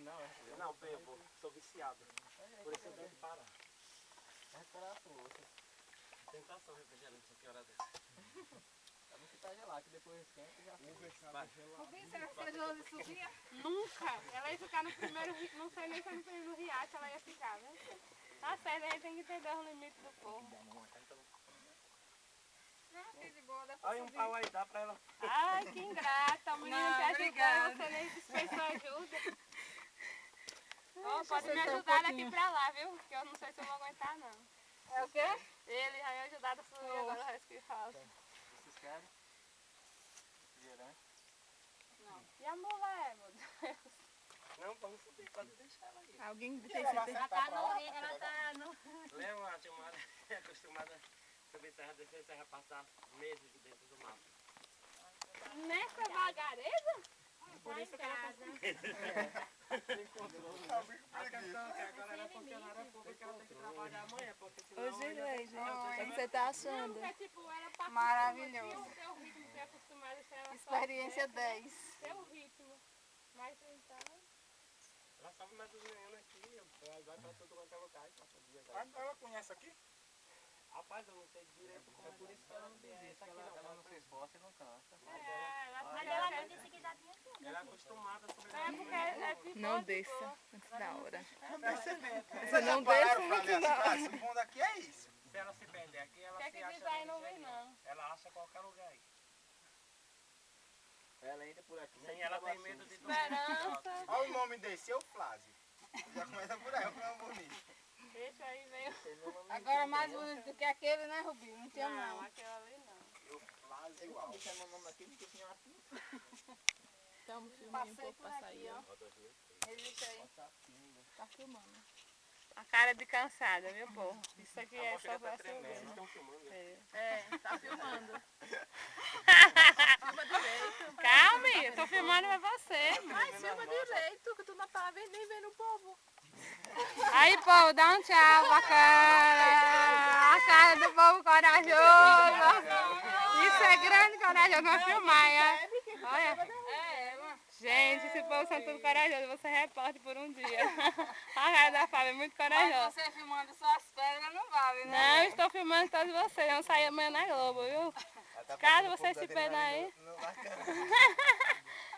Não, Eu não bebo, sou viciado. Por isso eu tenho que parar. vai recuperar a força. Tentação refrigerante aqui, hora dessa. Tá bom que tá gelado, que depois esquenta e já Vai. Rubinho, será que a Josi subia? Nunca. Ela ia ficar no primeiro, não sei nem se é no primeiro riacho, ela ia ficar, né? Tá certo, a gente tem que entender os limites do povo. Não, aqui de boa, dá pra Olha um subir. pau aí, dá pra ela. Ai, que ingrata, o menino te ajudou e você nem dispensou ajuda. Ó, pode me ajudar daqui pra lá, viu? Porque eu não sei se eu vou aguentar, não. É o quê? Ele vai me ajudar a subir agora o resto que falta. Vocês querem? Refrigerante? Não. E a mulher, meu Deus? Não, vamos subir, pode deixar ela aí. Alguém tem Ela vai certeza? sentar pra lá? Ela tá no... Leva a Tilmara, é acostumada a subir serra, descer serra, passar meses dentro do mato. Nessa vagareza? Por isso que ela tá Sem controle. A questão é que agora ela é funcionária pública, ela tem que trabalhar amanhã, porque senão... Ô, Gileide, o que você tá achando? Não, porque, tipo, ela tá Maravilhoso. tinha o ritmo que é acostumada a ser ela Experiência só, né? 10. Seu ritmo. Mas então... Ela sobe mais os meninos aqui, ela vai pra tudo quanto é lugar e passa dias aí. Ela conhece aqui? Rapaz, eu não sei direito como é por isso que ela não desiste, Ela não se esforça e não cansa. Mas ela não disse que dá dinheiro. ela é acostumada a subir. É porque é de Não boa, desça antes da hora. Você não não desce desce pra ver muito, as não. casas? O fundo aqui é isso. Se ela se perder aqui, ela Quer se que acha diz aí não ligeirinha. vem, não. Ela acha qualquer lugar aí. Ela entra por aqui. Sem ela tem medo de Esperança. Olha o nome desse, Euflásio. Já começa por aí, o nome bonito. Deixa aí, veio. Agora mais bonito do que aquele, né, Rubinho? Não tinha Não, não. aquele ali não. Euflásio Alves. Deixa meu nome aqui, porque tinha uma pinta. Então, filme um Passei pouco por pra aqui, sair, ó. ó. Resiste aí. Tá filmando. A cara de cansada, viu, povo? Isso aqui é só pra tremendo. subir. Estão filmando. É. É, tá filmando. Filma direito. Calma, eu tô filmando pra você. Mas filma direito, que tu não tá nem vendo o povo. Aí, povo, dá um tchau bacana. A cara do povo corajoso. Isso é grande corajoso, vamos filmar, hein? Olha. Gente, esse povo são tudo corajosos. Você repórter por um dia. A cara da Fábio é muito Mas corajosa. você filmando só as pernas não vale, né? Não, estou filmando todos vocês. Vamos sair amanhã na Globo, viu? Caso você se perder aí.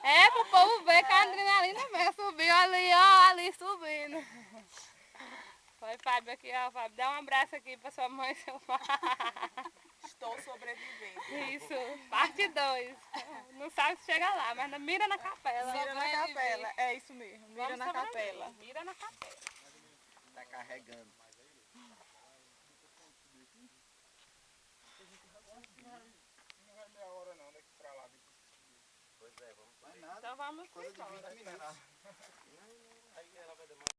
É, pro povo ver que a adrenalina vem. Subiu ali, ó, ali subindo. Foi, Fábio, aqui, ó. Fábio, dá um abraço aqui pra sua mãe e seu pai. Estou sobrevivendo. Isso, parte 2. Não sabe se chega lá, mas mira na capela. Mira na capela, é isso mesmo. Mira Vamos na sobreviver. capela. Mira na capela. Tá carregando. Não vai meia hora não, daqui pra lá, depois que subir. Pois é, vamos subir. Vai nada. Então vamos Coisa de embora. 20 minutos. Aí ela vai demorar.